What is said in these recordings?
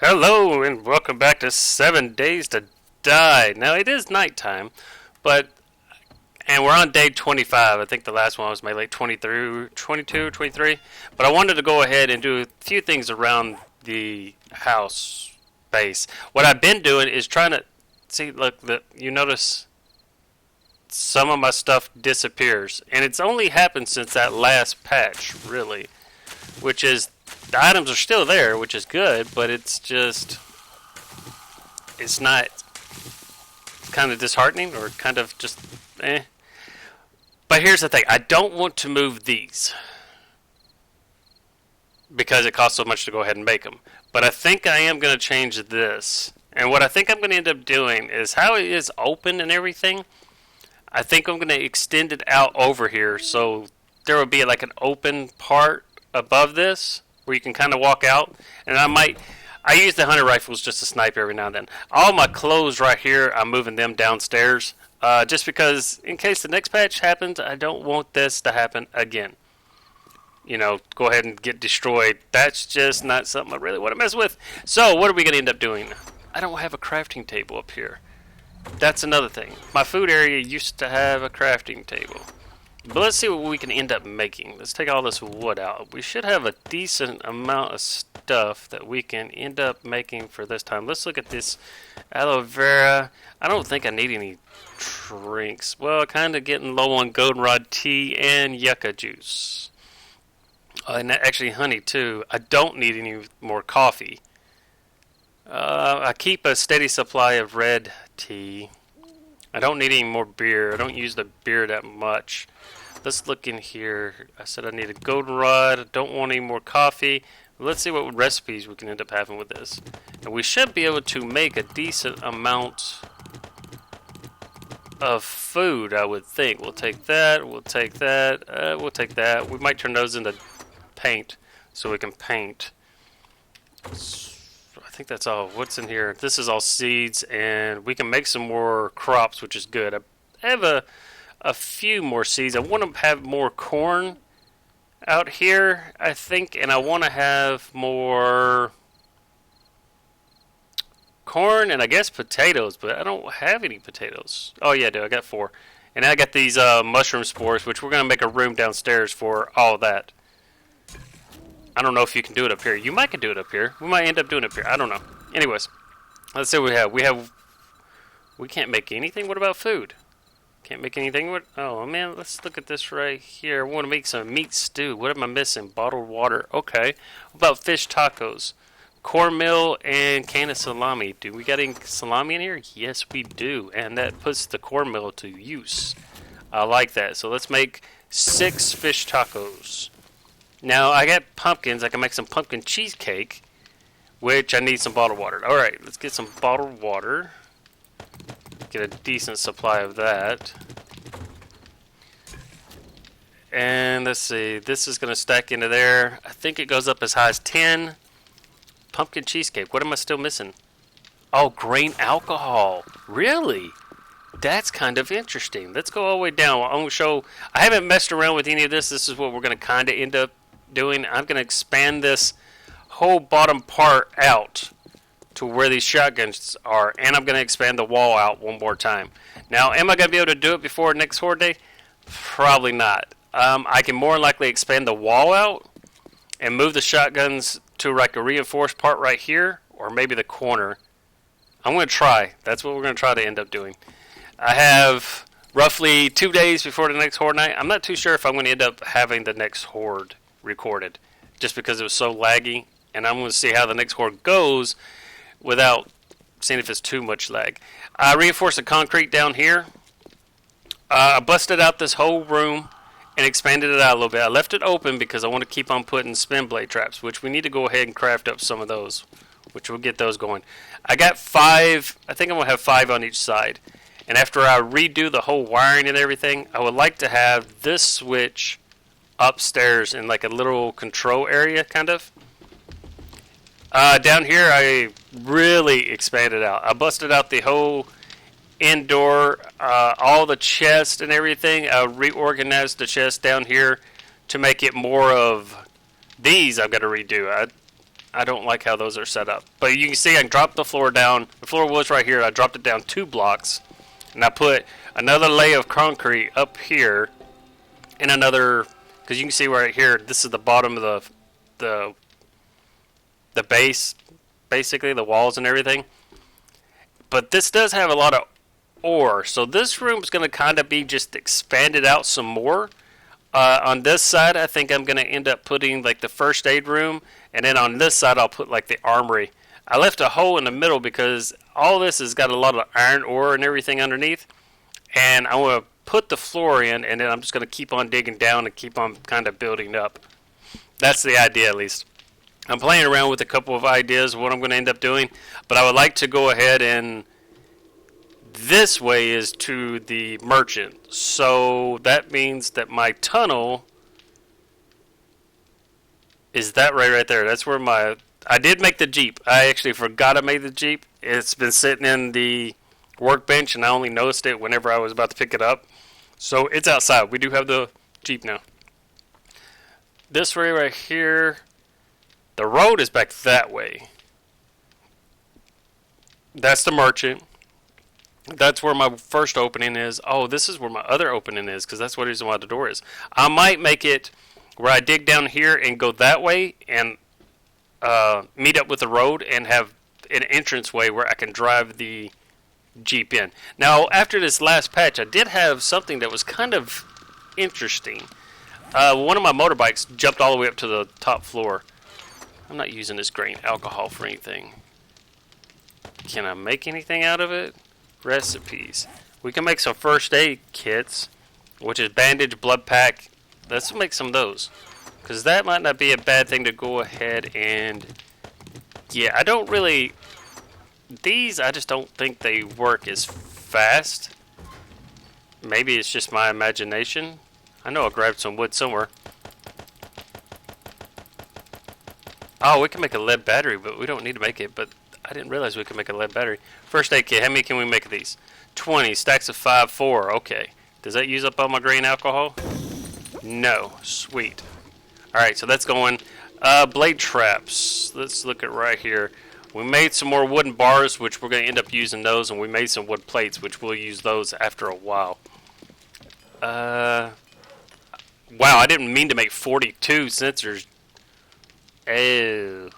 Hello and welcome back to 7 Days to Die. Now it is nighttime, but and we're on day 25. I think the last one was maybe like 23, 22, 23. But I wanted to go ahead and do a few things around the house base. What I've been doing is trying to see. Look, you notice some of my stuff disappears, and it's only happened since that last patch, really. Which is the items are still there, which is good, but it's not kind of disheartening or kind of just eh. But here's the thing, I don't want to move these because it costs so much to go ahead and make them. But I think I am going to change this. And what I think I'm going to end up doing is how it is open and everything. I think I'm going to extend it out over here so there will be like an open part above this where you can kind of walk out. And I use the hunter rifles just to snipe every now and then. All my clothes right here, I'm moving them downstairs. Just because in case the next patch happens, I don't want this to happen again. You know, go ahead and get destroyed. That's just not something I really want to mess with. So what are we going to end up doing? I don't have a crafting table up here. That's another thing. My food area used to have a crafting table. But let's see what we can end up making. Let's take all this wood out. We should have a decent amount of stuff that we can end up making for this time. Let's look at this aloe vera. I don't think I need any drinks. Well, kind of getting low on goldenrod tea and yucca juice. And actually honey too. I don't need any more coffee. I keep a steady supply of red tea. I don't need any more beer. I don't use the beer that much. Let's look in here. I said I need a goldenrod. I don't want any more coffee. Let's see what recipes we can end up having with this. And we should be able to make a decent amount of food, I would think. We'll take that. We'll take that. We'll take that. We might turn those into paint so we can paint. I think that's all. What's in here? This is all seeds, and we can make some more crops, which is good. I have a few more seeds. I want to have more corn out here, I think, and I want to have more corn and I guess potatoes, but I don't have any potatoes. Oh yeah, I do. I got 4. And I got these mushroom spores, which we're going to make a room downstairs for all of that. I don't know if you can do it up here. You might can do it up here. We might end up doing it up here. I don't know. Anyways, let's see what we have. We can't make anything. What about food? Can't make anything. What? Oh man, let's look at this right here. I want to make some meat stew. What am I missing? Bottled water. Okay. What about fish tacos? Cornmeal and can of salami. Do we got any salami in here? Yes, we do. And that puts the cornmeal to use. I like that. So let's make 6 fish tacos. Now, I got pumpkins. I can make some pumpkin cheesecake, which I need some bottled water. Alright, let's get some bottled water. Get a decent supply of that. And let's see. This is going to stack into there. I think it goes up as high as 10. Pumpkin cheesecake. What am I still missing? Oh, grain alcohol. Really? That's kind of interesting. Let's go all the way down. I'm going to show. I haven't messed around with any of this. This is what we're going to kind of end up doing. I'm going to expand this whole bottom part out to where these shotguns are, and I'm going to expand the wall out one more time. Now, am I going to be able to do it before next Horde Day? Probably not. I can more likely expand the wall out and move the shotguns to like a reinforced part right here, or maybe the corner. I'm going to try. That's what we're going to try to end up doing. I have roughly 2 days before the next Horde night. I'm not too sure if I'm going to end up having the next Horde recorded, just because it was so laggy, and I'm going to see how the next Horde goes without seeing if it's too much lag. I reinforced the concrete down here. I busted out this whole room and expanded it out a little bit. I left it open because I want to keep on putting spin blade traps, which we need to go ahead and craft up some of those, which we'll get those going. I got 5. I think I'm going to have 5 on each side. And after I redo the whole wiring and everything, I would like to have this switch upstairs in like a little control area, kind of. Down here, I really expanded out. I busted out the whole indoor, all the chests and everything. I reorganized the chest down here to make it more of these I've got to redo. I don't like how those are set up. But you can see I dropped the floor down. The floor was right here. I dropped it down 2 blocks. And I put another layer of concrete up here. And another, because you can see right here, this is the bottom of the base, basically, the walls and everything. But this does have a lot of ore. So this room is going to kind of be just expanded out some more. On this side, I think I'm going to end up putting like the first aid room. And then on this side, I'll put like the armory. I left a hole in the middle because all this has got a lot of iron ore and everything underneath. And I want to put the floor in, and then I'm just going to keep on digging down and keep on kind of building up. That's the idea, at least. I'm playing around with a couple of ideas of what I'm going to end up doing. But I would like to go ahead and... This way is to the merchant. So that means that my tunnel is that right there. That's where my... I did make the Jeep. I actually forgot I made the Jeep. It's been sitting in the workbench, and I only noticed it whenever I was about to pick it up. So it's outside. We do have the Jeep now. This way right here, the road is back that way. That's the merchant. That's where my first opening is. Oh, this is where my other opening is, because that's the reason why the door is. I might make it where I dig down here and go that way and meet up with the road and have an entranceway where I can drive the Jeep in. Now, after this last patch, I did have something that was kind of interesting. One of my motorbikes jumped all the way up to the top floor. I'm not using this grain alcohol for anything. Can I make anything out of it? Recipes. We can make some first aid kits, which is bandage, blood pack. Let's make some of those, because that might not be a bad thing to go ahead and... Yeah, I don't really... These, I just don't think they work as fast. Maybe it's just my imagination. I know I grabbed some wood somewhere. Oh, we can make a lead battery, but we don't need to make it, but... I didn't realize we could make a lead battery. First aid kit. How many can we make of these? 20. Stacks of 5, 4. Okay. Does that use up all my grain alcohol? No. Sweet. Alright, so that's going. Blade traps. Let's look at right here. We made some more wooden bars, which we're going to end up using those, and we made some wood plates, which we'll use those after a while. Wow, I didn't mean to make 42 sensors. Oh.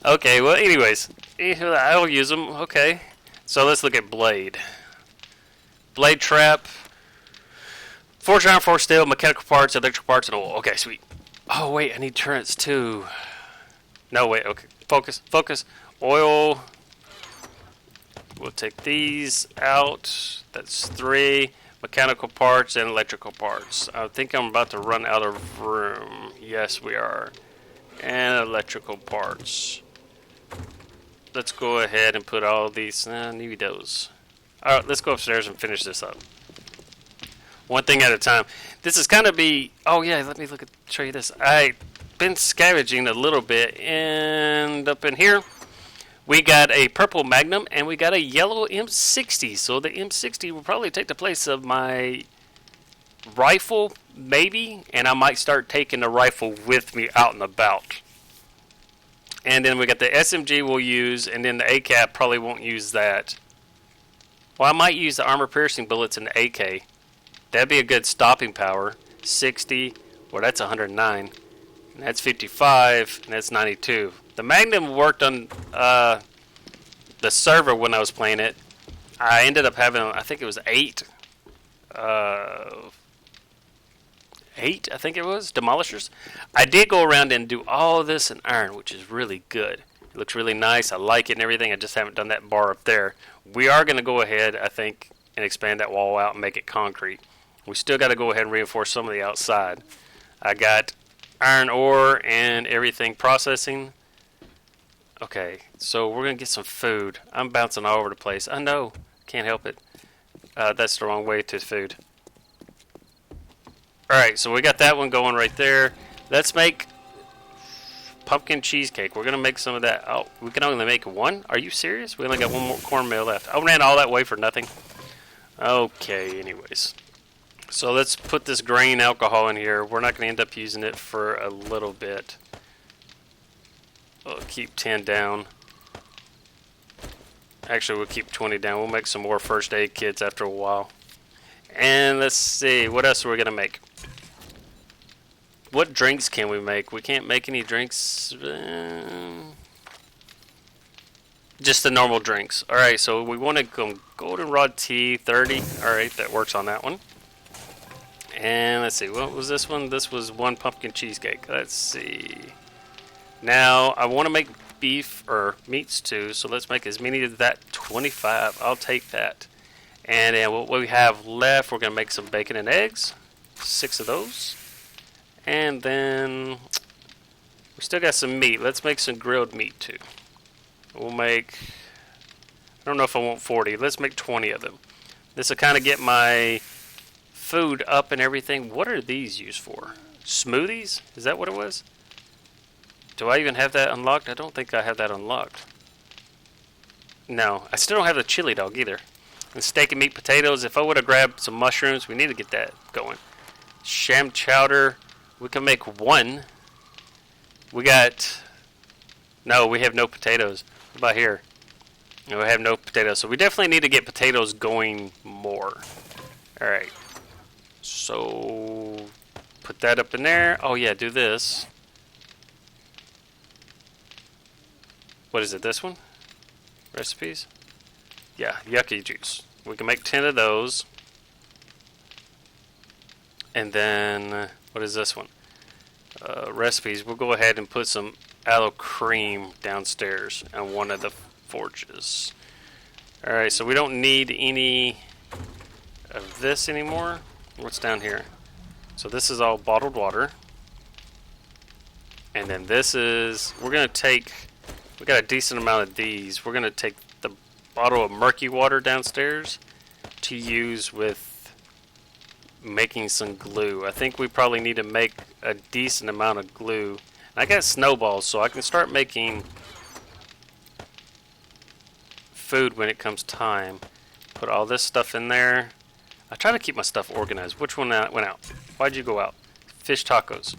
Okay, well, anyways, I'll use them. Okay, so let's look at blade. Blade trap, forged iron, forged steel, mechanical parts, electrical parts, and oil. Okay, sweet. Oh wait, I need turrets too. No, wait. Okay, focus. Oil. We'll take these out. That's 3 mechanical parts and electrical parts. I think I'm about to run out of room. Yes, we are. And electrical parts. Let's go ahead and put all these. Need those. Alright, let's go upstairs and finish this up. One thing at a time. This is kind of be. Oh yeah, let me show you this. I've been scavenging a little bit, and up in here we got a purple Magnum and we got a yellow M60. So the M60 will probably take the place of my rifle, maybe, and I might start taking the rifle with me out and about. And then we got the SMG we'll use, and then the ACAP probably won't use that. Well, I might use the armor piercing bullets in the AK. That'd be a good stopping power. 60, well that's 109, and that's 55, and that's 92. The Magnum worked on the server when I was playing it. I ended up having, I think it was 8. 8, I think it was, demolishers. I did go around and do all this in iron, which is really good. It looks really nice. I like it and everything. I just haven't done that bar up there. We are going to go ahead, I think, and expand that wall out and make it concrete. We still got to go ahead and reinforce some of the outside. I got iron ore and everything processing. Okay, so we're going to get some food. I'm bouncing all over the place. I know. Can't help it. That's the wrong way to food. Alright, so we got that one going right there. Let's make pumpkin cheesecake. We're going to make some of that. Oh, we can only make one? Are you serious? We only got one more cornmeal left. I ran all that way for nothing. Okay, anyways. So let's put this grain alcohol in here. We're not going to end up using it for a little bit. We'll keep 10 down. Actually, we'll keep 20 down. We'll make some more first aid kits after a while. And let's see, what else are we gonna make? What drinks can we make? We can't make any drinks. Just the normal drinks. Alright, so we want to go goldenrod tea, 30. Alright, that works on that one. And let's see, what was this one? This was one pumpkin cheesecake. Let's see. Now, I want to make beef or meats too, so let's make as many as that. 25. I'll take that. And then what we have left, we're going to make some bacon and eggs. 6 of those. And then we still got some meat. Let's make some grilled meat too. We'll make, I don't know if I want 40. Let's make 20 of them. This will kind of get my food up and everything. What are these used for? Smoothies? Is that what it was? Do I even have that unlocked? I don't think I have that unlocked. No, I still don't have the chili dog either. And steak and meat potatoes. If I would have grabbed some mushrooms, we need to get that going. Sham chowder. We can make 1. We got... No, we have no potatoes. What about here? No, we have no potatoes. So we definitely need to get potatoes going more. Alright. So... Put that up in there. Oh yeah, do this. What is it, this one? Recipes? Yeah, yucky juice. We can make 10 of those. And then, what is this one? Recipes. We'll go ahead and put some aloe cream downstairs on one of the forges. Alright, so we don't need any of this anymore. What's down here? So this is all bottled water. And then this is, we're going to take, we got a decent amount of these. We're going to take the bottle of murky water downstairs to use with making some glue. I think we probably need to make a decent amount of glue. I got snowballs, so I can start making food when it comes time. Put all this stuff in there. I try to keep my stuff organized. Which one went out? Why'd you go out? Fish tacos.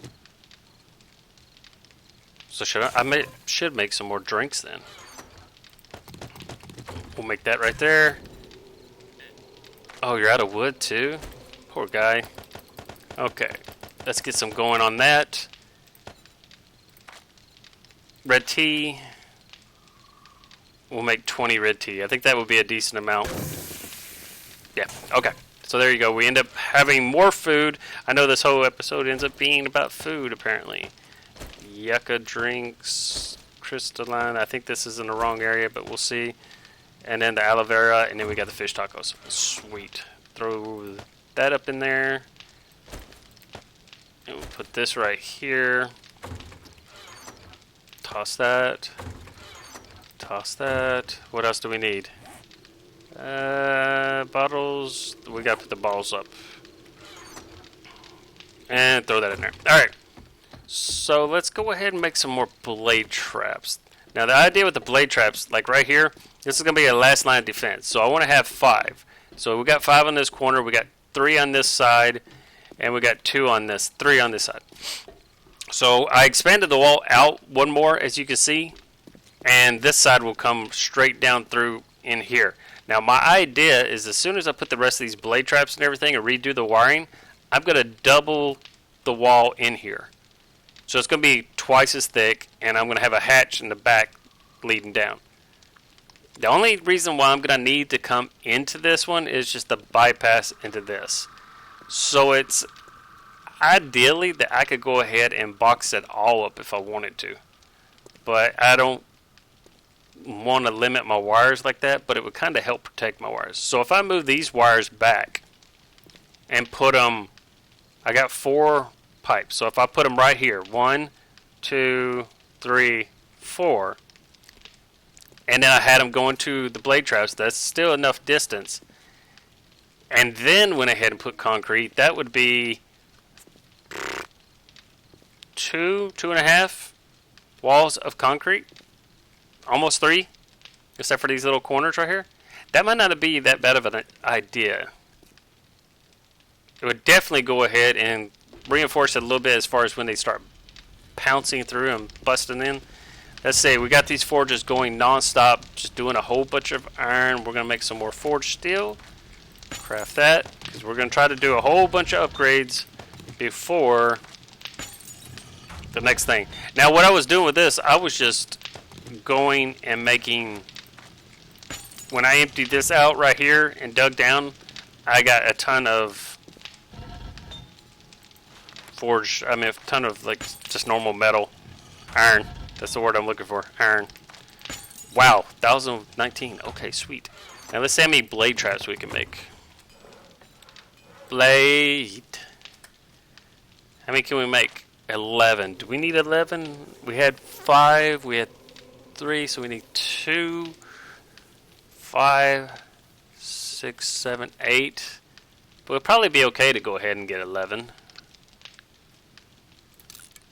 So should make some more drinks then. We'll make that right there. Oh, you're out of wood too? Poor guy. Okay, let's get some going on that. Red tea. We'll make 20 red tea. I think that would be a decent amount. Yeah, okay. So there you go. We end up having more food. I know this whole episode ends up being about food, apparently. Yucca drinks. Crystalline. I think this is in the wrong area, but we'll see. And then the aloe vera, and then we got the fish tacos. Sweet. Throw that up in there. And we'll put this right here. Toss that. Toss that. What else do we need? Bottles. We got to put the bottles up. And throw that in there. Alright. So let's go ahead and make some more blade traps. Now the idea with the blade traps, like right here, this is going to be a last line of defense. So I want to have 5. So we got 5 on this corner, we got 3 on this side, and we got 2 on this, 3 on this side. So I expanded the wall out one more, as you can see, and this side will come straight down through in here. Now my idea is as soon as I put the rest of these blade traps and everything and redo the wiring, I'm going to double the wall in here. So it's going to be twice as thick, and I'm going to have a hatch in the back leading down. The only reason why I'm going to need to come into this one is just the bypass into this. So it's ideally that I could go ahead and box it all up if I wanted to. But I don't want to limit my wires like that, but it would kind of help protect my wires. So if I move these wires back and put them, I got 4 pipes. So if I put them right here, 1, 2, 3, 4, and then I had them going to the blade traps, that's still enough distance. And then went ahead and put concrete, that would be 2.5 walls of concrete. Almost 3, except for these little corners right here. That might not be that bad of an idea. It would definitely go ahead and reinforce it a little bit as far as when they start pouncing through and busting in. let's see, we got these forges going non-stop, just doing a whole bunch of iron. We're going to make some more forged steel. Craft that, because we're going to try to do a whole bunch of upgrades before the next thing. Now, what I was doing with this, I was just going and making... When I emptied this out right here and dug down, I got a ton of forged, I mean a ton of like just normal metal. Iron. That's the word I'm looking for. Iron. Wow. 1019. Okay, sweet. Now let's see how many blade traps we can make. Blade. How many can we make? 11. Do we need 11? We had 5. We had 3. So we need 2. 5, 6, 7, 8. But it'll probably be okay to go ahead and get 11.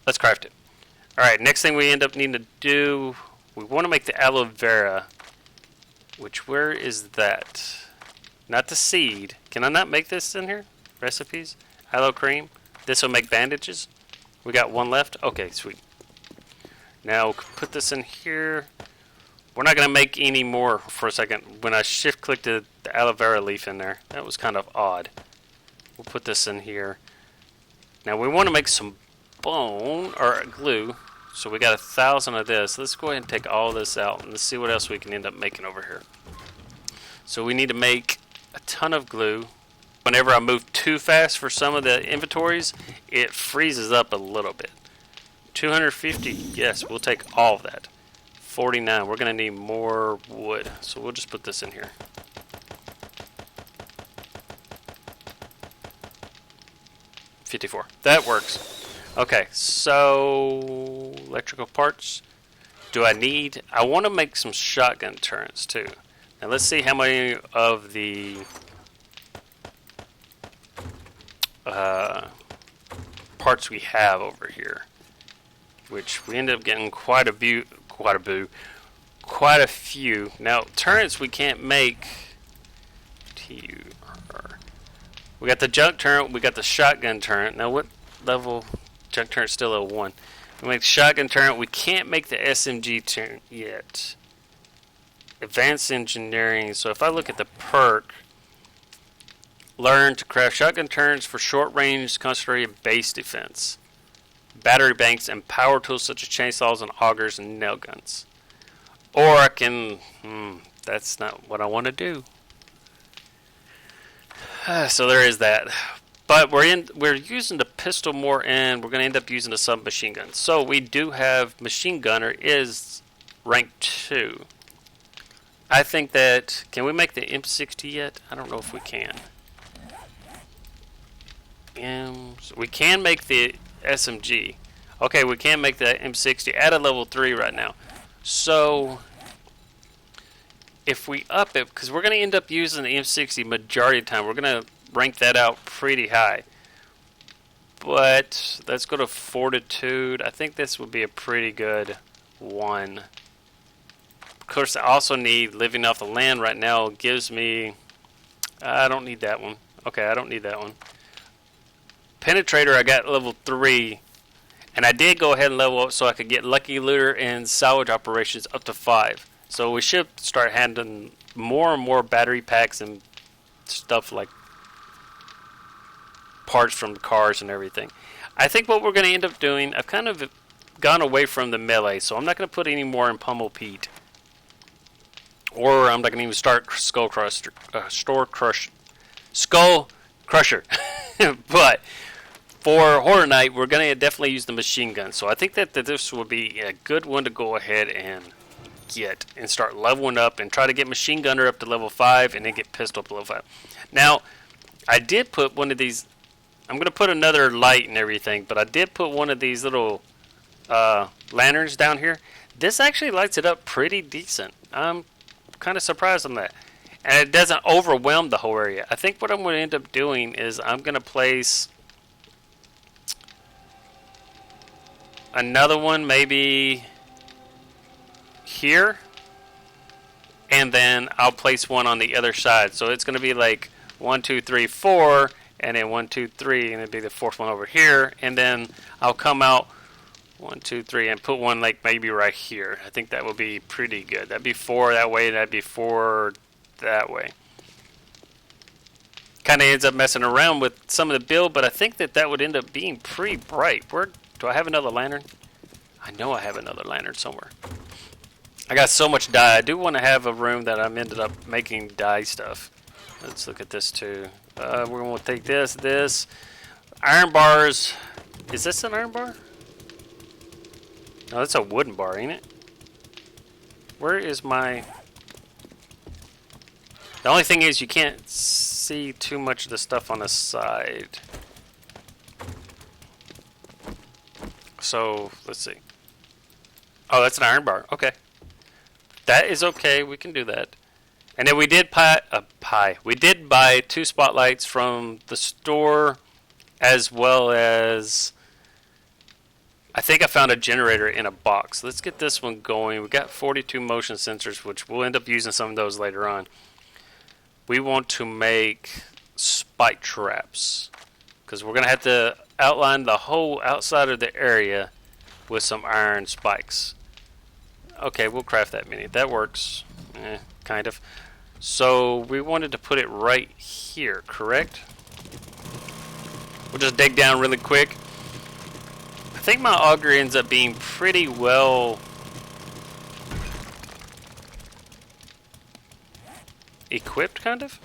Let's craft it. Alright, next thing we end up needing to do, we want to make the aloe vera. Which, where is that? Not the seed. Can I not make this in here? Recipes? Aloe cream. This will make bandages. We got one left. Okay, sweet. Now, we'll put this in here. We're not going to make any more for a second. When I shift-clicked the aloe vera leaf in there, that was kind of odd. We'll put this in here. Now, we want to make some bone, or glue. So we got 1,000 of this. Let's go ahead and take all this out, and let's see what else we can end up making over here. So we need to make a ton of glue. Whenever I move too fast for some of the inventories, it freezes up a little bit. 250, yes, we'll take all of that. 49, we're going to need more wood, so we'll just put this in here. $54, that works. Okay, so electrical parts. Do I need, I want to make some shotgun turrets too. Now let's see how many of the parts we have over here, which we end up getting quite a few. Now turrets we can't make. We got the junk turret, we got the shotgun turret. Now what level? Junk turret still level 1. We make the shotgun turret. We can't make the SMG turret yet. Advanced engineering. So if I look at the perk, learn to craft shotgun turrets for short range, concentrated base defense, battery banks, and power tools such as chainsaws and augers and nail guns. Or I can. That's not what I want to do. So there is that. But we're using the pistol more, and we're going to end up using the submachine gun. So we do have machine gunner is rank 2. I think that, can we make the M60 yet? I don't know if we can. So we can make the SMG. Okay, we can make the M60 at a level 3 right now. So if we up it, because we're going to end up using the M60 majority of the time, we're going to rank that out pretty high. But let's go to fortitude. I think this would be a pretty good one. Of course, I also need living off the land right now. It gives me, I don't need that one. Okay, I don't need that one. Penetrator, I got level 3. And I did go ahead and level up so I could get Lucky Looter and salvage operations up to 5. So we should start handling more and more battery packs and stuff like parts from cars and everything. I think what we're going to end up doing, I've kind of gone away from the melee, so I'm not going to put any more in Pummel Pete. Or I'm not going to even start Skull Crusher. Skull Crusher. But for Horror Night, we're going to definitely use the machine gun. So I think that this will be a good one to go ahead and get and start leveling up and try to get machine gunner up to level 5 and then get pistol up to level 5. Now, I did put one of these. I'm going to put another light and everything, but I did put one of these little lanterns down here. This actually lights it up pretty decent. I'm kind of surprised on that. And it doesn't overwhelm the whole area. I think what I'm going to end up doing is I'm going to place another one maybe here, and then I'll place one on the other side. So it's going to be like 1, 2, 3, 4, and then 1, 2, 3, and it'll be the fourth one over here, and then I'll come out 1, 2, 3, and put one like maybe right here. I think that would be pretty good. That'd be 4 that way, that'd be 4 that way. Kind of ends up messing around with some of the build, but I think that that would end up being pretty bright. Where do I have another lantern? I know I have another lantern somewhere. I got so much dye. I do want to have a room that I'm ended up making dye stuff. Let's look at this too. We're going to take this. Iron bars. Is this an iron bar? No, that's a wooden bar, ain't it? Where is my... The only thing is you can't see too much of the stuff on the side. So, let's see. Oh, that's an iron bar. Okay. That is okay. We can do that. And then we did We did buy 2 spotlights from the store, as well as... I think I found a generator in a box. Let's get this one going. We got 42 motion sensors, which we'll end up using some of those later on. We want to make spike traps, because we're going to have to outline the whole outside of the area with some iron spikes. Okay, we'll craft that many. That works. Kind of. So we wanted to put it right here, correct? We'll just dig down really quick. I think my auger ends up being pretty well equipped, kind of.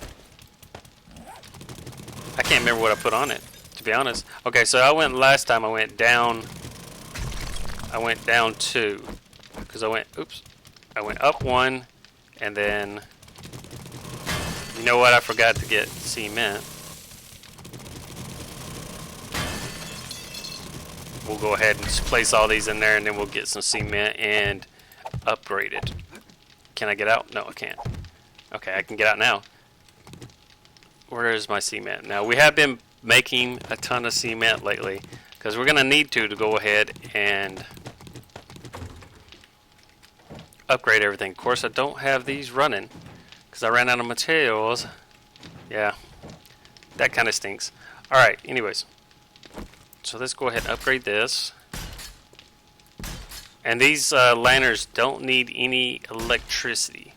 I can't remember what I put on it, to be honest. Okay, so last time I went down 2, because I went up 1, and then, you know what, I forgot to get cement. We'll go ahead and just place all these in there, and then we'll get some cement and upgrade it. Can I get out? No, I can't. Okay, I can get out now. Where is my cement? Now, we have been making a ton of cement lately, because we're going to need to go ahead and upgrade everything. Of course, I don't have these running, because I ran out of materials. Yeah, that kind of stinks. Alright, anyways. So let's go ahead and upgrade this. And these lanterns don't need any electricity.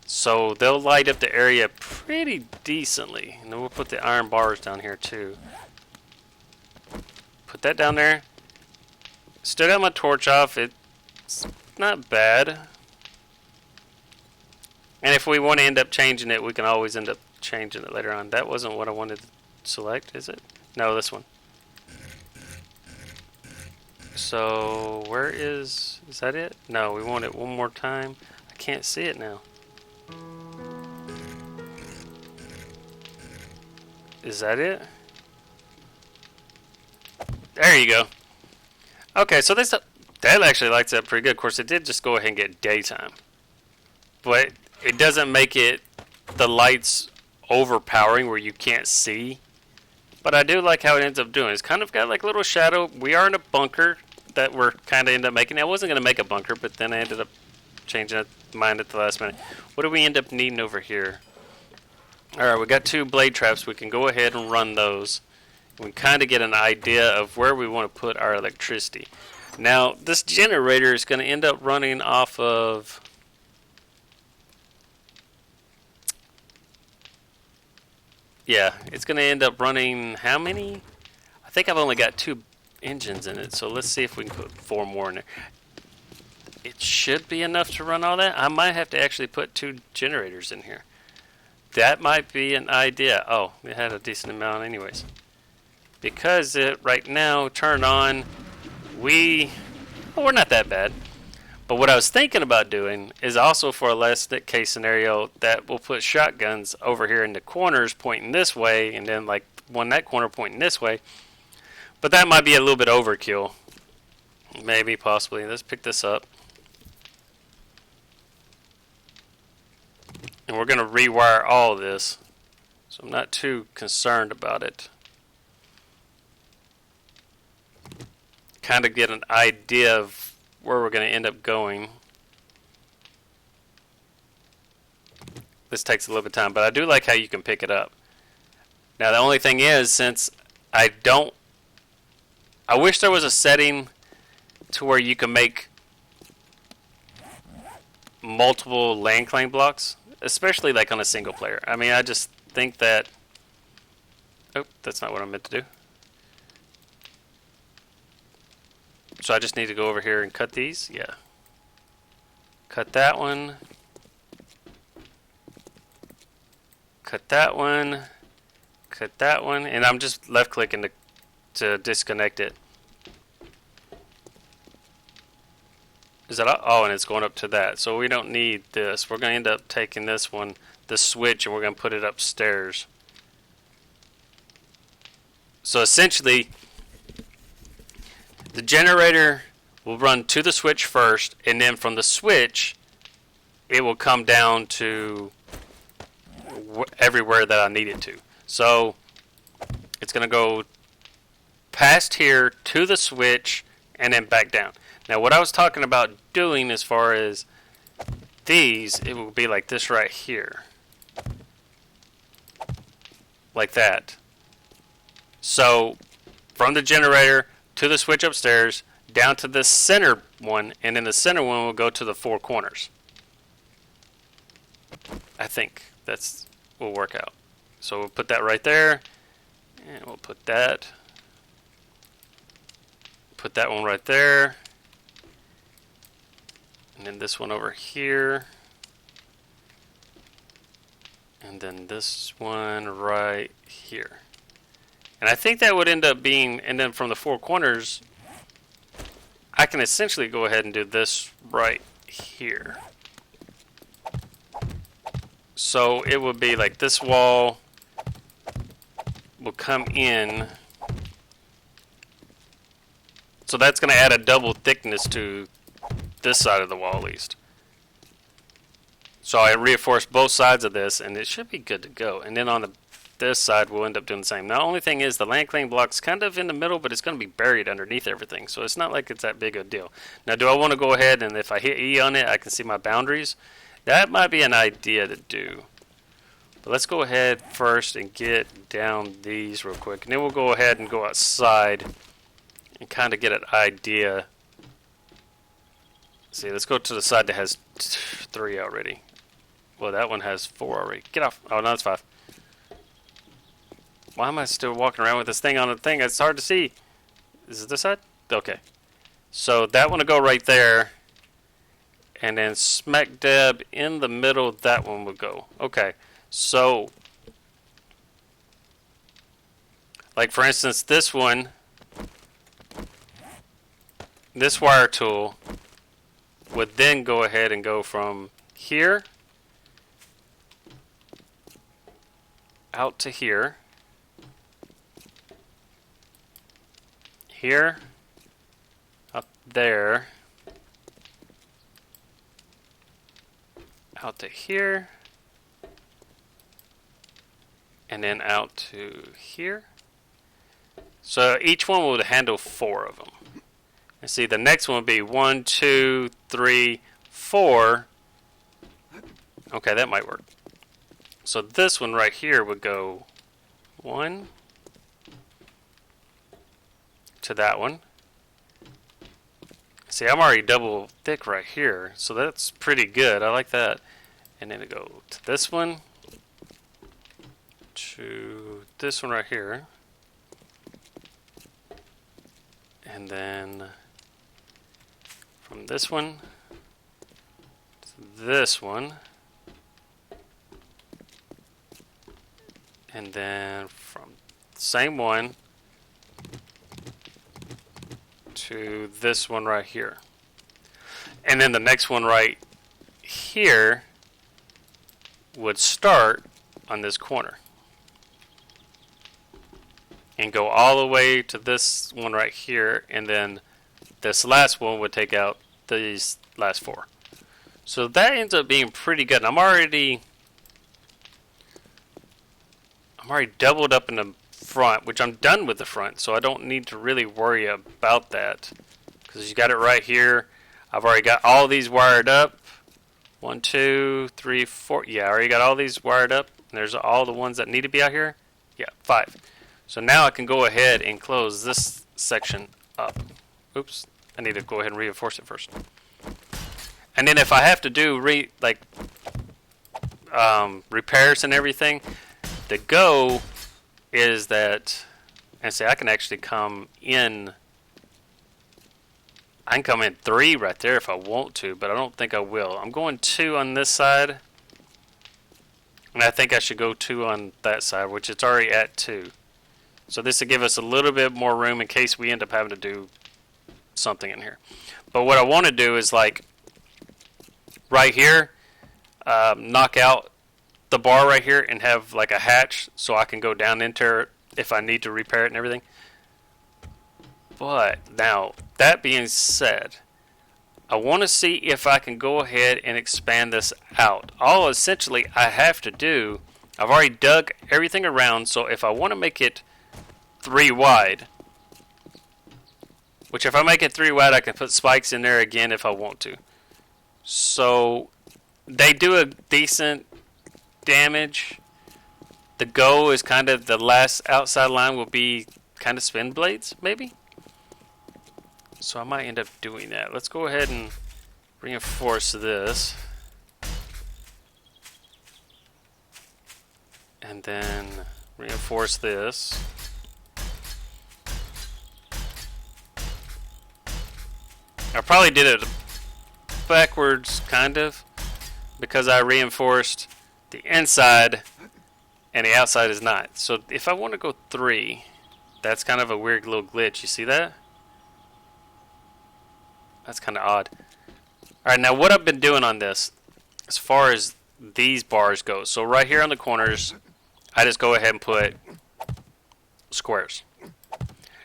So they'll light up the area pretty decently. And then we'll put the iron bars down here too. Put that down there. Still got my torch off. It's not bad. And if we want to end up changing it, we can always end up changing it later on. That wasn't what I wanted to select, is it? No, this one. So, where is that it? No, we want it one more time. I can't see it now. Is that it? There you go. Okay, so that actually lights up pretty good. Of course, it did just go ahead and get daytime. But it doesn't make it the lights overpowering where you can't see. But I do like how it ends up doing. It's kind of got like a little shadow. We are in a bunker that we're kind of end up making. I wasn't going to make a bunker, but then I ended up changing my mind at the last minute. What do we end up needing over here? Alright, we got 2 blade traps. We can go ahead and run those. We kind of get an idea of where we want to put our electricity. Now, this generator is going to end up running off of... Yeah, it's going to end up running how many? I think I've only got 2 engines in it, so let's see if we can put 4 more in there. It should be enough to run all that. I might have to actually put 2 generators in here. That might be an idea. Oh, it had a decent amount anyways. Because it right now turned on, we're not that bad. But what I was thinking about doing is also for a last case scenario that we'll put shotguns over here in the corners pointing this way, and then like one that corner pointing this way. But that might be a little bit overkill. Maybe, possibly. Let's pick this up. And we're going to rewire all of this. So I'm not too concerned about it. Kind of get an idea of where we're going to end up going. This takes a little bit of time, but I do like how you can pick it up. Now the only thing is, since I wish there was a setting to where you can make multiple land claim blocks, especially like on a single player. I mean, I just think that... Oh, that's not what I meant to do. So I just need to go over here and cut these. Yeah. Cut that one. Cut that one. Cut that one. And I'm just left clicking to disconnect it. Is that all? Oh, and it's going up to that. So we don't need this. We're going to end up taking this one, the switch, and we're going to put it upstairs. So essentially, the generator will run to the switch first, and then from the switch, it will come down to everywhere that I need it to. So it's going to go past here to the switch and then back down. Now what I was talking about doing as far as these, it will be like this right here. Like that. So from the generator to the switch upstairs, down to this center one, and then the center one will go to the four corners. I think that's will work out. So we'll put that right there, and we'll put that one right there, and then this one over here, and then this one right here. And I think that would end up being, and then from the four corners, I can essentially go ahead and do this right here. So it would be like this wall will come in. So that's going to add a double thickness to this side of the wall at least. So I reinforce both sides of this, and it should be good to go. And then on this side, we'll end up doing the same. Now, the only thing is the land claim block's kind of in the middle, but it's going to be buried underneath everything. So it's not like it's that big a deal. Now, do I want to go ahead and if I hit E on it, I can see my boundaries? That might be an idea to do. But let's go ahead first and get down these real quick. And then we'll go ahead and go outside and kind of get an idea. See, let's go to the side that has 3 already. Well, that one has 4 already. Get off. Oh, no, it's 5. Why am I still walking around with this thing on the thing? It's hard to see. Is it this side? Okay. So that one will go right there. And then smack dab in the middle, that one will go. Okay. So, like for instance, this one, this wire tool would then go ahead and go from here out to here. Here, up there, out to here, and then out to here. So each one would handle 4 of them. And see, the next one would be 1, 2, 3, 4. Okay, that might work. So this one right here would go 1 to that one. See, I'm already double thick right here, so that's pretty good. I like that. And then it go to this one, to this one right here, and then from this one to this one, and then from the same one to this one right here. And then the next one right here would start on this corner and go all the way to this one right here, and then this last one would take out these last 4. So that ends up being pretty good. And I'm already doubled up in the front, which I'm done with the front, so I don't need to really worry about that because you got it right here. I've already got all these wired up. 1, 2, 3, 4. Yeah, I already got all these wired up. And there's all the ones that need to be out here. Yeah, 5. So now I can go ahead and close this section up. Oops, I need to go ahead and reinforce it first. And then if I have to do repairs and everything, the go is that, and see, I can actually come in. I can come in 3 right there if I want to, but I don't think I will. I'm going 2 on this side, and I think I should go 2 on that side, which it's already at 2. So this will give us a little bit more room in case we end up having to do something in here. But what I want to do is like right here, knock out the bar right here and have like a hatch so I can go down into it if I need to repair it and everything. But now, that being said, I want to see if I can go ahead and expand this out. All essentially I have to do, I've already dug everything around, so if I want to make it 3 wide, which if I make it 3 wide, I can put spikes in there again if I want to. So they do a decent damage. The go is kind of the last outside line will be kind of spin blades, maybe. So I might end up doing that. Let's go ahead and reinforce this. And then reinforce this. I probably did it backwards, kind of, because I reinforced the inside and the outside is not. So if I want to go 3, that's kind of a weird little glitch. You see that? That's kind of odd. Alright, now what I've been doing on this, as far as these bars go, so right here on the corners, I just go ahead and put squares.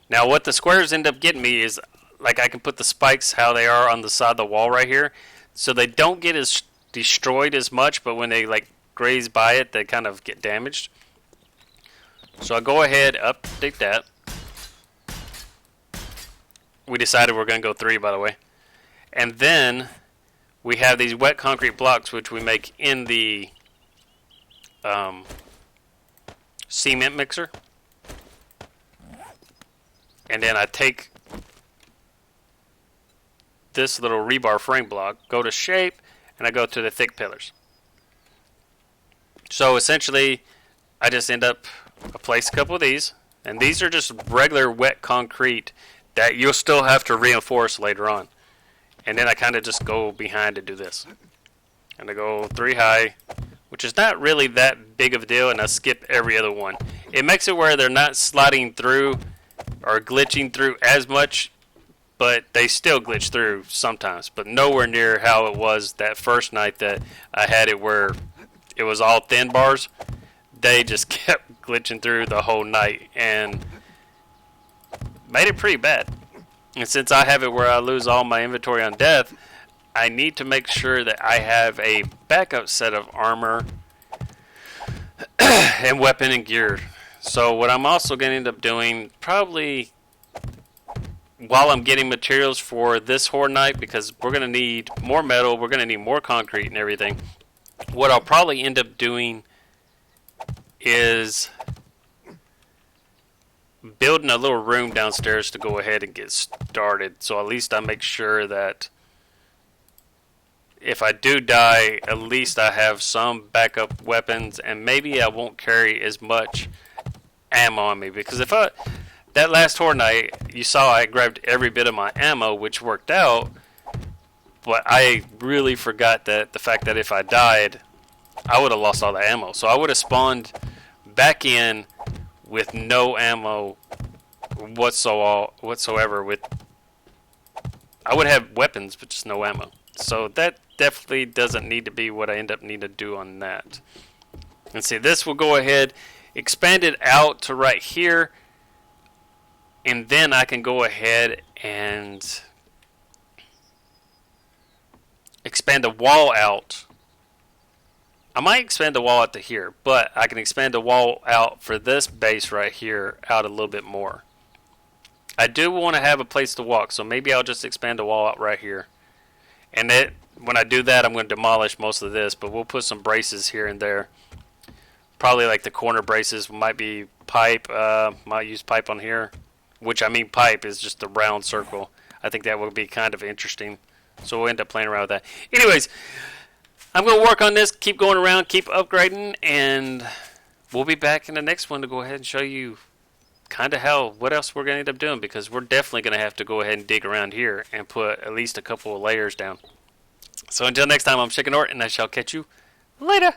Now what the squares end up getting me is, like, I can put the spikes how they are on the side of the wall right here, so they don't get as destroyed as much, but when they like graze by it, they kind of get damaged. So I go ahead, update that. We decided we're going to go 3, by the way. And then we have these wet concrete blocks, which we make in the cement mixer. And then I take this little rebar frame block, go to shape, and I go to the thick pillars. So essentially, I just end up, I place a couple of these, and these are just regular wet concrete that you'll still have to reinforce later on. And then I kind of just go behind to do this. And I go 3 high, which is not really that big of a deal, and I skip every other one. It makes it where they're not sliding through or glitching through as much, but they still glitch through sometimes, but nowhere near how it was that first night that I had it where it was all thin bars. They just kept glitching through the whole night and made it pretty bad. And since I have it where I lose all my inventory on death, I need to make sure that I have a backup set of armor and weapon and gear. So what I'm also going to end up doing, probably while I'm getting materials for this horde night, because we're going to need more metal, we're going to need more concrete and everything, what I'll probably end up doing is building a little room downstairs to go ahead and get started. So at least I make sure that if I do die, at least I have some backup weapons, and maybe I won't carry as much ammo on me. Because if that last horde night, you saw I grabbed every bit of my ammo, which worked out, but I really forgot that the fact that if I died, I would have lost all the ammo. So I would have spawned back in with no ammo whatsoever. I would have weapons, but just no ammo. So that definitely doesn't need to be what I end up needing to do on that. And see, this will go ahead, expand it out to right here, and then I can go ahead and expand the wall out. I might expand the wall out to here, but I can expand the wall out for this base right here out a little bit more. I do want to have a place to walk, so maybe I'll just expand the wall out right here. And when I do that, I'm going to demolish most of this, but we'll put some braces here and there. Probably like the corner braces might be pipe. Might use pipe on here, which I mean pipe is just a round circle. I think that will be kind of interesting. So we'll end up playing around with that. Anyways, I'm going to work on this, keep going around, keep upgrading, and we'll be back in the next one to go ahead and show you kind of what else we're going to end up doing, because we're definitely going to have to go ahead and dig around here and put at least a couple of layers down. So until next time, I'm ShakenNORT, and I shall catch you later.